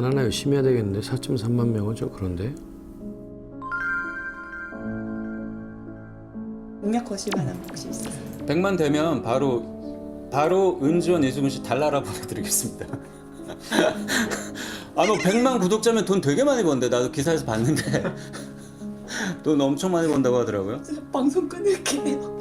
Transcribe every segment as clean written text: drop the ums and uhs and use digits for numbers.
하나하나 열심히 해야 되겠는데 4.3만 명은 좀 그런데. 공약 거실 만한 혹시 있어요? 100만 되면 바로 은지원 이수근 씨 달나라 보내드리겠습니다. 아, 너 100만 구독자면 돈 되게 많이 번대. 나도 기사에서 봤는데 돈 엄청 많이 번다고 하더라고요. 방송 끊을게요.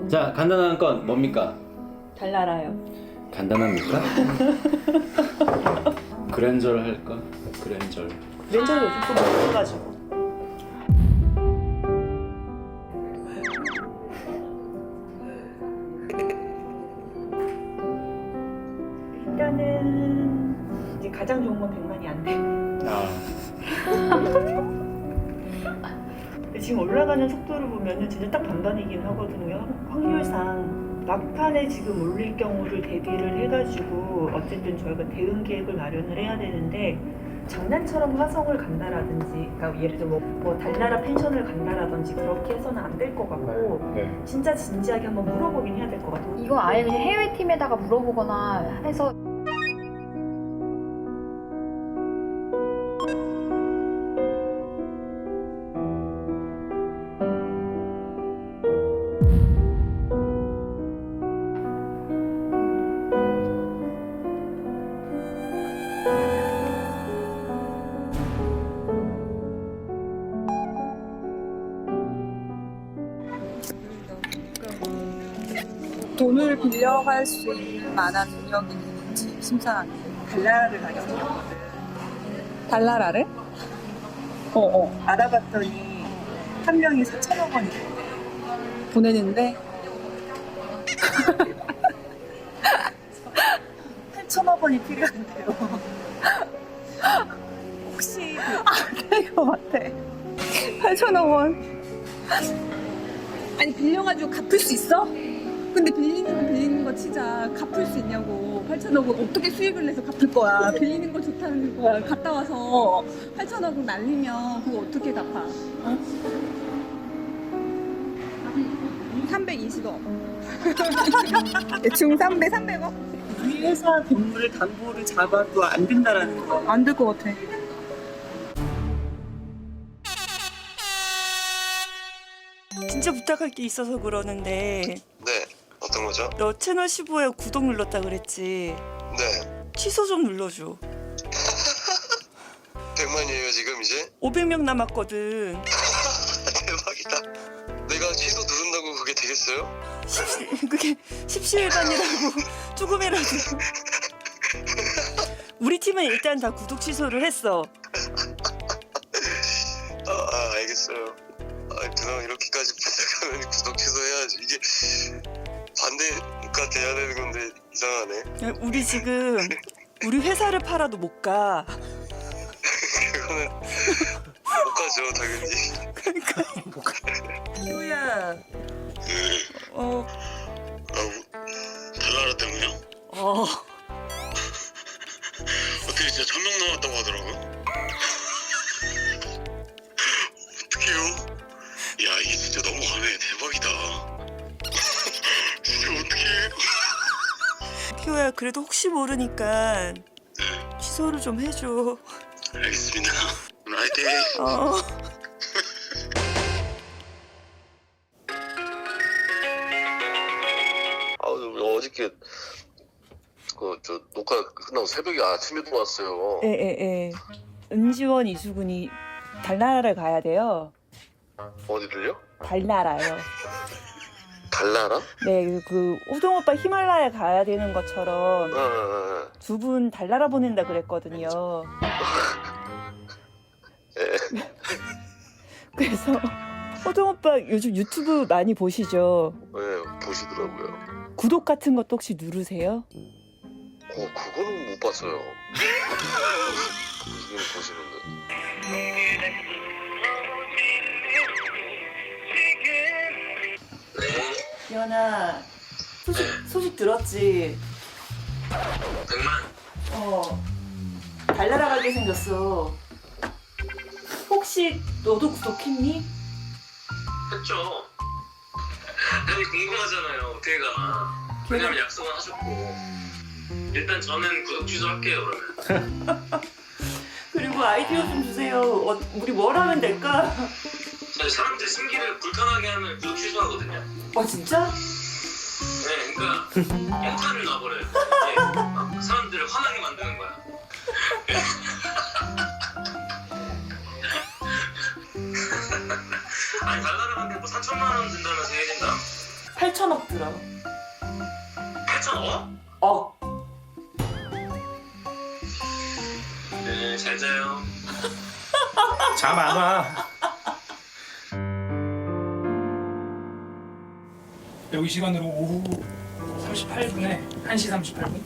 자, 간단한 건 뭡니까? 달나라요. 간단합니까? 그랜저를 할까? 그랜저. 렌저를 요즘 또 먹어가지고. 일단은 이제 가장 좋은 건 100만이 안 돼. 근데 지금 올라가는 속도를 보면은 진짜 딱 반반이긴 하거든요. 확률상 막판에 지금 올릴 경우를 대비를 해가지고 어쨌든 저희가 대응 계획을 마련을 해야 되는데 장난처럼 화성을 간다라든지, 그러니까 예를 들어 뭐 달나라 펜션을 간다라든지 그렇게 해서는 안 될 것 같고 네. 진짜 진지하게 한번 물어보긴 해야 될 것 같아요. 이거 아예 그냥 해외팀에다가 물어보거나 해서 돈을 빌려갈 수 있는 만한 능력이 있는지 심사하는 달나라를 가게 생겼거든. 달나라를? 알아봤더니 한 명이 4천억 원이 보내는데 8천억 원이 필요한데요. 혹시 될 것 같아. 8천억 원. 아니 빌려가지고 갚을 수 있어? 근데 빌리는 거 치자. 갚을 수 있냐고. 8천억 원 어떻게 수익을 내서 갚을 거야. 빌리는 거 좋다는 거야. 갔다 와서 8천억 원 날리면 그거 어떻게 갚아? 어? 320억. 대충 300억? 우리 회사 건물을 담보를 잡아도 안 된다라는 거. 안 될 것 같아. 진짜 부탁할 게 있어서 그러는데 네, 어떤 거죠? 너 채널 15에 구독 눌렀다 그랬지? 네, 취소 좀 눌러줘. 100만이에요 지금 이제? 500명 남았거든. 대박이다. 내가 취소 누른다고 그게 되겠어요? 그게 십시일반이라고 조금이라도. 우리 팀은 일단 다 구독 취소를 했어. 알겠어요. 누나 이렇게까지 부탁하면 구독 취소해야지. 이게 반대가 돼야 되는 건데 이상하네. 우리 지금 우리 회사를 팔아도 못 가. 그거는 못 가죠 당연히. 효야. 달나라 때문에요? 어떻게 진짜 1000명 남았다고 하더라고요? 어떡해요? 야 이게 진짜 넘어가네. 대박이다. 진짜 어떡해. 효야, 그래도 혹시 모르니까 취소를 좀 해줘. 알겠습니다. 화이팅. 어저께 저 녹화 끝나고 새벽에 아침에도 왔어요. 예. 은지원 이수근이 달나라를 가야 돼요. 어디를요? 달나라요. 달나라? 네, 그 호동 오빠 히말라야 가야 되는 것처럼 두 분 달나라 보낸다 그랬거든요. 그래서 호동 오빠 요즘 유튜브 많이 보시죠? 네, 보시더라고요. 구독 같은 것도 혹시 누르세요? 그거는 못 봤어요. 보시긴 보시는데. 연아, 소식 들었지? 100만. 달날아가게 생겼어. 혹시 너도 구독했니? 했죠. 아니 궁금하잖아요. 어떻게 가나. 왜냐면 약속은 하셨고. 일단 저는 구독 취소할게요 그러면. 그리고 아이디어 좀 주세요. 우리 뭘 하면 될까? 사실 사람들 심기를 불편하게 하면 구독 취소하거든요. 진짜? 네, 그러니까 연탄을 놔버려요. 이게 사람들을 화나게 만드는 거야. 아니 달나라한테 뭐 4천만 원 든다면서 해진다? 8천억 들어. 8천억? 네, 잘 자요. 잠 안 와. 여기 시간으로 오후 38분에 1시 38분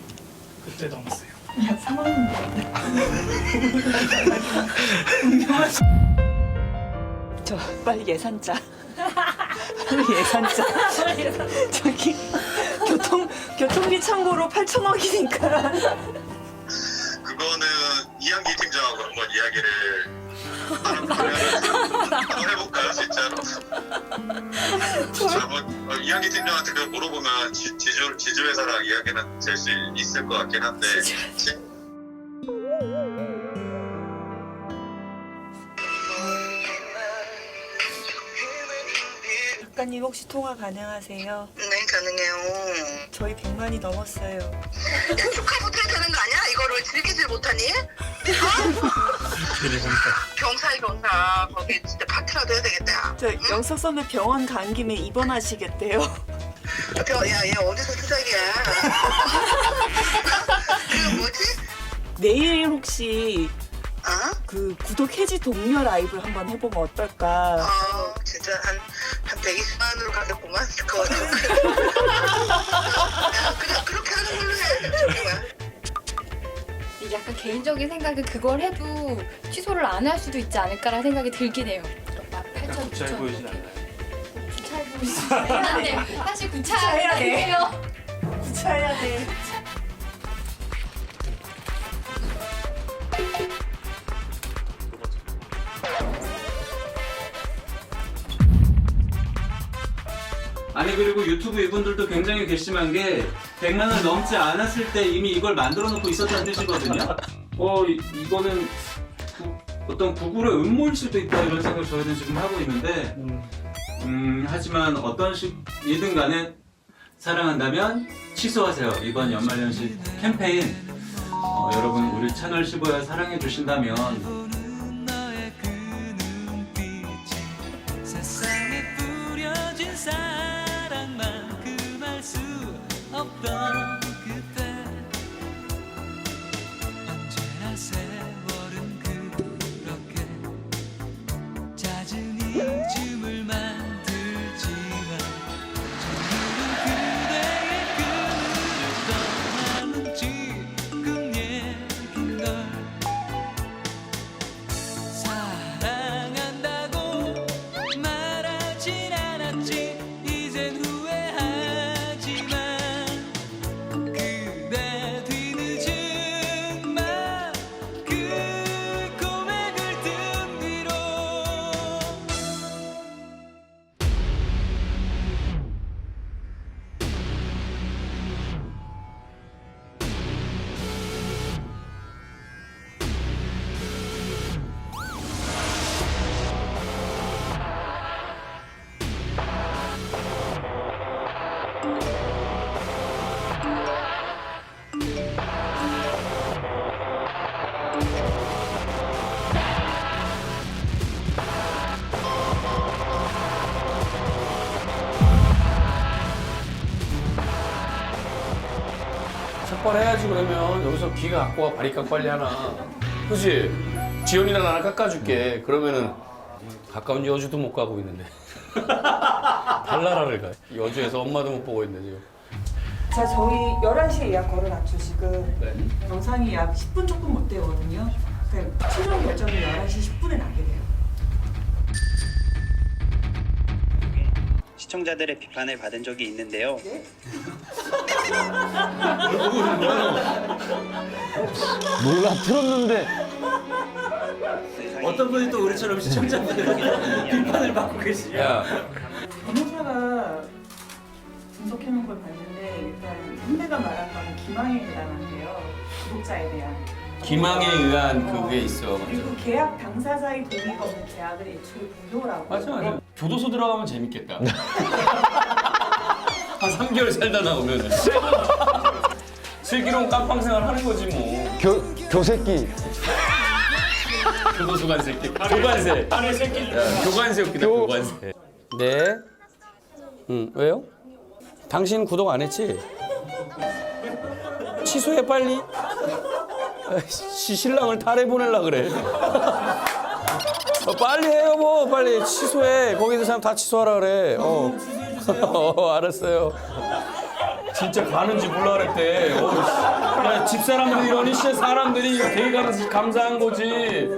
그때 넘었어요. 야, 상황인데. 저 빨리 예산자. 빨리 예산자. 저기 교통비 참고로 8천억이니까. 그거는 이한기 팀장하고 한번 이야기를 한번 해볼까요, 진짜로? 한번 이한기 팀장한테 그거 물어보면 지주회사랑 이야기는 될 수 있을 것 같긴 한데. 작가님 혹시 통화 가능하세요? 네, 가능해요. 저희 100만이 넘었어요. 야, 축하부터 해야 되는 거 아니야? 이거를 즐기질 못하니? 경사. 거기 진짜 파티라도 해야 되겠다. 저 영석 선배 병원 간 김에 입원하시겠대요. 야, 얘 어디서 투자기야? 그 뭐지? 내일 혹시 어? 그 구독 해지 독려 라이브 한번 해보면 어떨까? 진짜 한 120만으로 가겠구만. 그거. 그냥 그렇게 하는 걸로 해. 저기 뭐야. 약간 개인적인 생각은 그걸 해도 취소를 안 할 수도 있지 않을까라는 생각이 들긴 해요. 8천, 구차해 보이진 않나요? 구차해 보이진 않는데 사실 구차해야 구차해야 돼. 돼요. 구차해야 돼. 아니 그리고 유튜브 이분들도 굉장히 괘씸한 게 100만을 넘지 않았을 때 이미 이걸 만들어 놓고 있었다는 뜻이거든요. 이거는 어떤 구글의 음모일 수도 있다 이런 생각을 저희는 지금 하고 있는데 하지만 어떤 식이든 간에 사랑한다면 취소하세요. 이번 연말연시 캠페인 여러분 우리 채널 15야 사랑해 주신다면 없던 그때 언제나 세월은 그렇게 잦은 잊음을 만들지만 저녁은 그대의 그늘을 떠나는 지금 얘긴걸 사랑한다고 말하진 않았지 이젠 후회하지만 그대 뒤늦은 말 그 고백을 든 뒤로 삭발해야지. 그러면 여기서 귀가 갖고 와 바리깡 빨리 하나. 그지? 지연이랑 나랑 깎아줄게. 그러면은 가까운 여주도 못 가고 있는데 달나라를 가. 여주에서 엄마도 못 보고 있는데 지금. 자, 저희 11시에 예약 걸어놨죠, 지금. 네. 영상이 약 10분 조금 못 되거든요. 그러니까 최종 결정이 11시 10분에 나게 돼요. 시청자들의 비판을 받은 적이 있는데요. 네? 뭘 보고 있는 거야? 몰라 틀었는데 어떤 분이 또 우리처럼 시청자분들에게 비판을 받고 계시죠? 야, 변호사가 분석해놓은 걸 봤는데 일단 선배가 말한 건 기망에 해당한데요. 구독자에 대한. 기망에 의한 그게 있어. 그리고 계약 당사자의 동의가 없는 계약을 애초에 무효라고. 맞아. 교도소 들어가면 재밌겠다. 한 3개월 살다 나오면은. 슬기로운 깜빵 생활 하는 거지 뭐. 교새끼 교도소 간 새끼. 교관세. 아래 새끼. 교관세 웃기다, 교관세. 네. 왜요? 당신 구독 안 했지? 취소해, 빨리. 아이씨, 신랑을 탈해 보내려 그래. 빨리 해요, 뭐. 빨리 취소해. 거기 있는 사람 다 취소하라 그래. 알았어요. 진짜 가는지 몰라 그랬대. 야, 집사람들이 이러니 사람들이 대기 가면서 감사한 거지.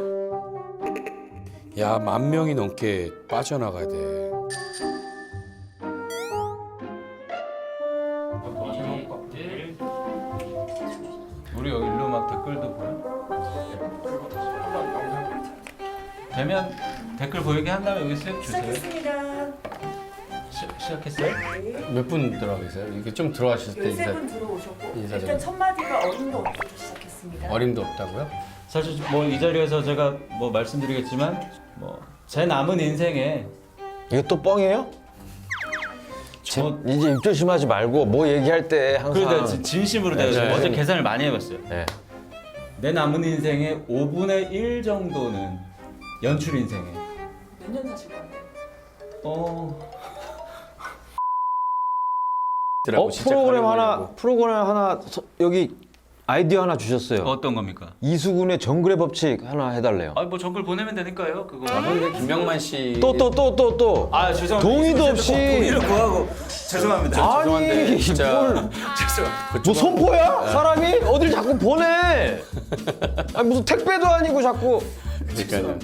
야, 10,000명이 넘게 빠져나가야 돼. 우리 여기 일로 막 댓글도 보여? 되면 댓글 보이게 한 다음에 여기 쓱 주세요. 시작했습니다. 시작했어요? 몇 분 들어가 계세요? 이게 좀 들어가실 때 13분 들어오셨고 인사 좀. 일단 첫 마디가 어림도 없이 시작했습니다. 어림도 없다고요? 사실 뭐 이 자리에서 제가 뭐 말씀드리겠지만 뭐 제 남은 인생에 이거 또 뻥이에요? 이제 입조심하지 말고 뭐 얘기할 때 항상 그러니까 진심으로 내가 네. 어제 계산을 많이 해봤어요. 네. 내 남은 인생의 5분의 1 정도는 연출 인생에 몇 년 사실 거예요? 프로그램 하나 여기 아이디어 하나 주셨어요. 어떤 겁니까? 이수근의 정글의 법칙 하나 해달래요. 뭐 정글 보내면 되니까요. 그거. 근데 김명만 씨 또. 아 죄송합니다. 동의도 없이. 동의를 구하고 죄송합니다. 죄송한데 아니 진짜 뭘? 뭐 손포야? 사람이 어딜 자꾸 보내? 아니 무슨 택배도 아니고 자꾸. 그러니까요.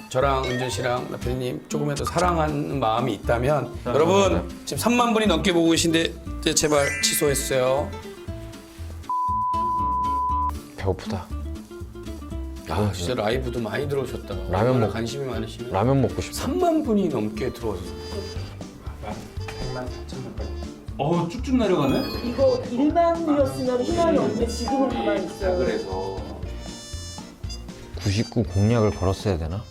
저랑 은전 씨랑 라페님 조금이라도 사랑하는 마음이 있다면 여러분 지금 3만 분이 넘게 보고 계신데 이제 제발 취소했어요. 배고프다. 야 진짜 라이브도 많이 들어오셨다. 라면 얼마나 먹- 관심이 많으시면 라면 먹고 싶다. 3만 분이 넘게 들어오셨어. 쭉쭉 내려가네. 이거 1만이었으면 희망이 없는데 지금은 가만히 있어요. 그래서 99 공약을 걸었어야 되나?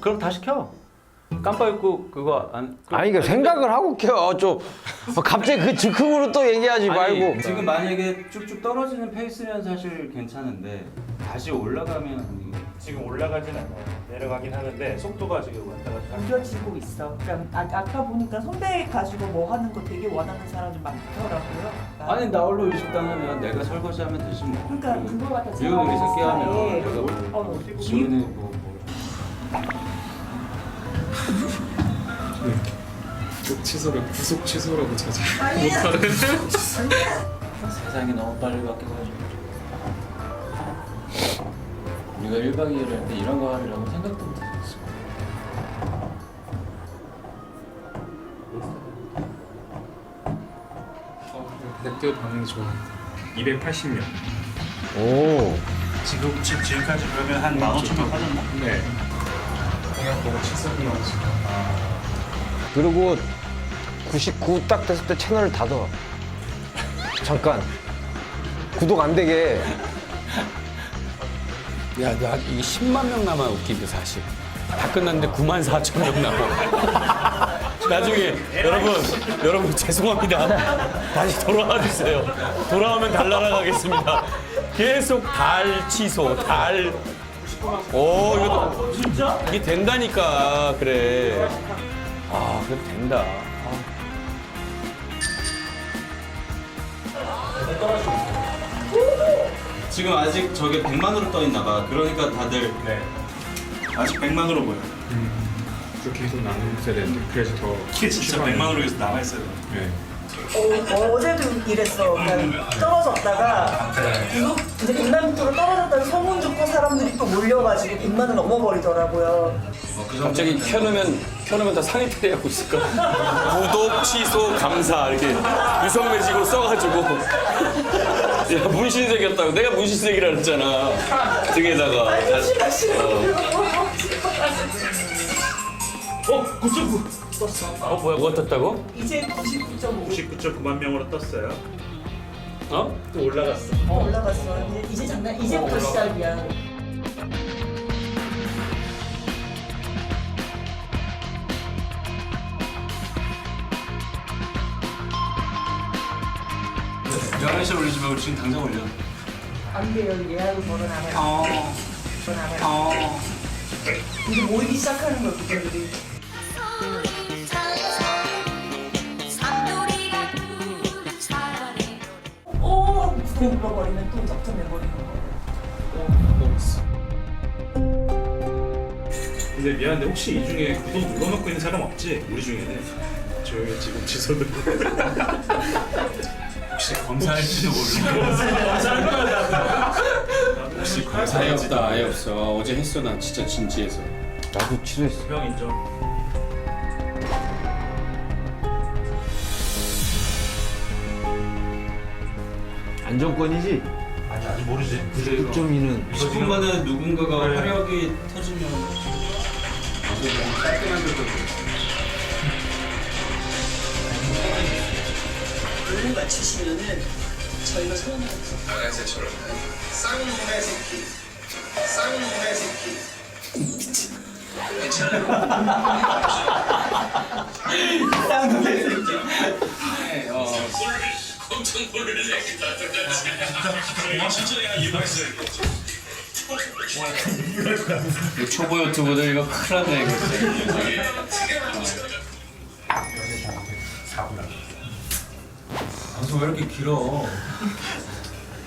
그럼 다 시켜. 깜빡 잊고 그거 안. 아니 그러니까 생각을 하고 켜. 좀 갑자기 그 즉흥으로 또 얘기하지 말고. 지금 만약에 쭉쭉 떨어지는 페이스면 사실 괜찮은데 다시 올라가면 지금 올라가진 않아요. 내려가긴 하는데 속도가 지금 왔다 갔다. 느껴지고 있어. 그러니까 아까 보니까 선배 가지고 뭐 하는 거 되게 원하는 사람이 많더라고요. 아니 나 홀로 의식당하면 내가 설거지하면 되지 뭐. 그러니까 그거 같아. 지훈이 우리 새끼 하면 스타일. 내가 뭐 이거 지훈이 뭐 취소를 구속 취소라고 찾아. 세상이 너무 빨리 바뀌어가지고 우리가 1박 2일 할 때 이런 거 하려고 생각도 못했어. 댓글 반응 좋아. 280명. 오. 지금까지 그러면 한 15,000명 빠졌나? 네. 공약 보고 취소도 나오시고. 그리고 99 딱 됐을 때 채널을 닫아. 잠깐. 구독 안 되게. 야, 나 이게 10만 명 남아 웃긴데 사실. 다 끝났는데 94,000명 남아. 나중에 여러분 죄송합니다. 다시 돌아와 주세요. 돌아오면 달 날아가겠습니다. 계속 달 취소, 달. 오, 이거 진짜? 이게 된다니까 그래. 아, 그래도 된다. 지금 아직 저게 100만으로 떠 있나 봐. 그러니까 다들 아직 100만으로 보여. 그렇게 계속 나눠야 되는데 그래서 더. 이게 진짜 100만으로 계속 남아 있어요. 네. 어제도 이랬어. 그러니까 떨어졌다가 이제 100만 밑으로 떨어졌다가 소문 듣고 사람들이 또 몰려가지고 100만을 넘어버리더라고요. 갑자기 켜놓으면 켜놓으면 다 상위탈이 하고 있을까? 구독, 취소, 감사 이렇게 유성 매직으로 써가지고 야 문신색이었다고 내가 문신색이라 그랬잖아 등에다가 굿즈구 떴어. 뭐야 뭐가 떴다고? 이제 99.5 99.9만 명으로 떴어요. 어? 또 올라갔어. 올라갔어. 이제 장난 이제부터 시작이야. 열한 시에 올리지 말고 지금 당장 올려. 안 돼요. 예약을 걸어놔봐요. 걸어놔봐요. 이제 모이기 시작하는 거야 그들이. 구독 눌러버리면 또 덕터 내버리는 거. 근데 미안한데 혹시 이 중에 구독 눌러놓고 있는 사람 없지? 우리 중에는 조용히 지금 취소도. 혹시 검사할지도 모르겠어. 검사할 거야. 혹시 아예 없다 아예 없어 어제 했어 난 진짜 진지해서 나도 취소했어. 형 인정. 안정권이지? 아니 아직 모르지. 9.2는 10분 만에 누군가가 화력이 터지면 깔끔한 것도 오늘 맞추시면은 저희가 소원하겠죠. 아가새처럼 쌍놈의 새끼 쌍놈의 새끼 엄청 놀래 진짜 내가 이발했어요 초보 유튜브들 이거 큰일 났네 방송 왜 이렇게 길어?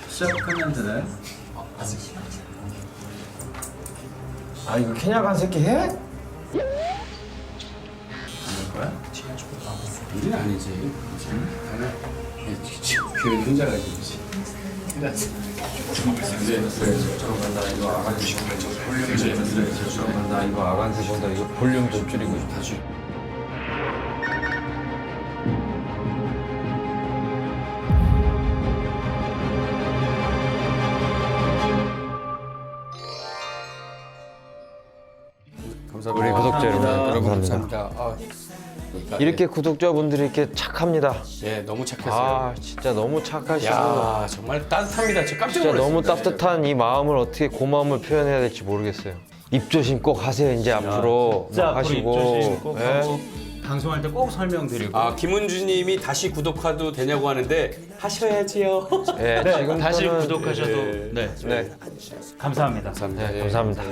시작하면 되나요? 아 이거 케냐 간 새끼 해? 우리는 아니지 교회 혼자 가지 나 이거 아간세보다 이거 볼륨 좀 줄이고 싶다. 감사합니다. 우리 구독자 여러분, 여러분 감사합니다. 감사합니다. 이렇게 구독자분들이 이렇게 착합니다. 예 너무 착했어요. 아 진짜 너무 착하시고 야 정말 따뜻합니다. 진짜 깜짝 진짜 놀랐어요. 너무 따뜻한 이 마음을 어떻게 고마움을 표현해야 될지 모르겠어요. 입조심 꼭 하세요 이제 앞으로 막 하시고. 예? 방송할 때 꼭 설명드리고. 아 김은주님이 다시 구독해도 되냐고 하는데 하셔야지요. 예, 지금 다시 구독하셔도 네. 네. 감사합니다. 감사합니다. 네, 감사합니다.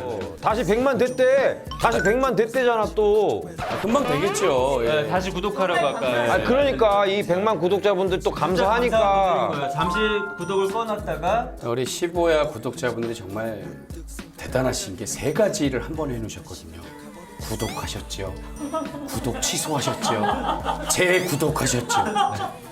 다시 100만 됐대. 다시 100만 됐대잖아 또. 금방 되겠죠. 예. 네, 다시 구독하라고 아까. 아 그러니까 이 100만 구독자분들 또 감사하니까. 잠시 구독을 꺼놨다가 우리 15야 구독자분들이 정말 대단하신 게 세 가지를 한 번에 해놓으셨거든요. 구독하셨죠. 구독 취소하셨죠. 재구독하셨죠.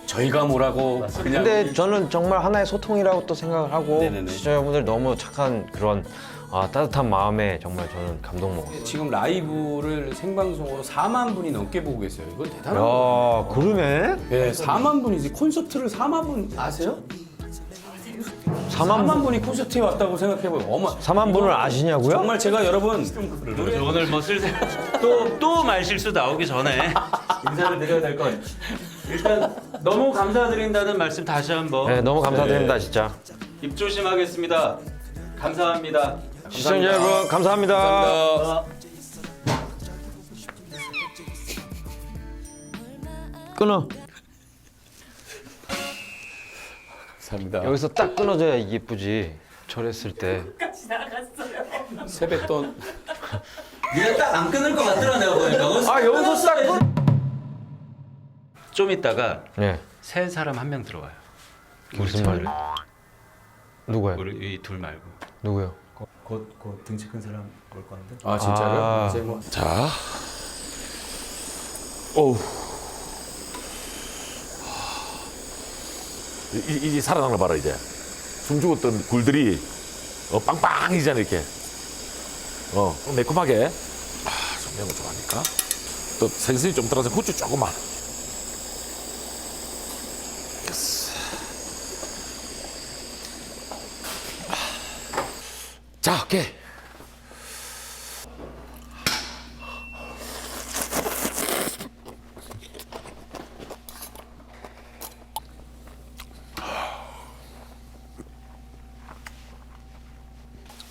저희가 뭐라고 그냥 근데 저는 정말 하나의 소통이라고 또 생각을 하고 네네네. 시청자분들 너무 착한 그런 따뜻한 마음에 정말 저는 감동 먹었어요. 지금 라이브를 생방송으로 4만 분이 넘게 보고 계세요. 이건 대단한 거예요. 야, 그러네? 예, 4만 분이지. 콘서트를 4만 분 아세요? 4만 분이 콘서트에 왔다고 생각해보면 4만 분을 아시냐고요? 정말 제가 여러분 오늘 뭐 슬슬 또 말실수 나오기 전에 인사를 드려야 될 것 같아요. 일단 너무 감사드린다는 말씀 다시 한번. 네, 너무 감사드립니다, 진짜. 입 조심하겠습니다. 감사합니다. 시청자 여러분, 감사합니다. 감사합니다. 끊어. 감사합니다. 여기서 딱 끊어져야 예쁘지. 저랬을 때. 세뱃돈 니가 딱 안 끊을 것 같더라 내가 보니까. 여기서 딱 끊어. 좀 있다가 네. 새 사람 한 명 들어와요. 무슨 말이야? 누구요? 우리 이 둘 말고. 누구요? 곧 등치 큰 사람 올 건데. 아 진짜요? 아. 이제 뭐 자, 어우, 이제 살아나는 거 봐라 이제. 숨 죽었던 굴들이 빵빵이잖아 이렇게. 매콤하게. 좀 매운 거 좋아하니까. 또 생선이 좀 들어가서 후추 조금만. 자, 오케이.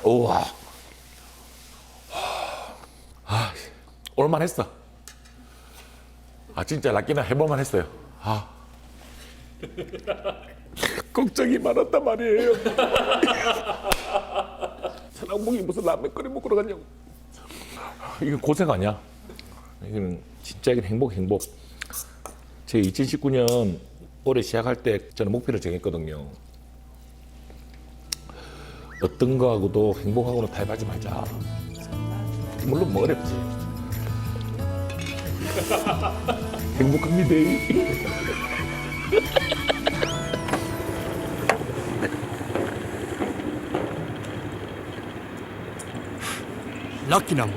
우와. 아, 올만 했어. 아, 진짜 락기나 해볼만 했어요. 아. 걱정이 많았단 말이에요. 사랑봉이 무슨 라면 끓여 먹으러 갔냐고. 이건 고생 아니야. 이건 진짜 이건 행복. 제 2019년 올해 시작할 때 저는 목표를 정했거든요. 어떤 거하고도 행복하고는 타협하지 말자. 물론 뭐 어렵지. 행복합니다. 럭키나무.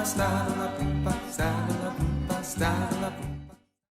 Stop.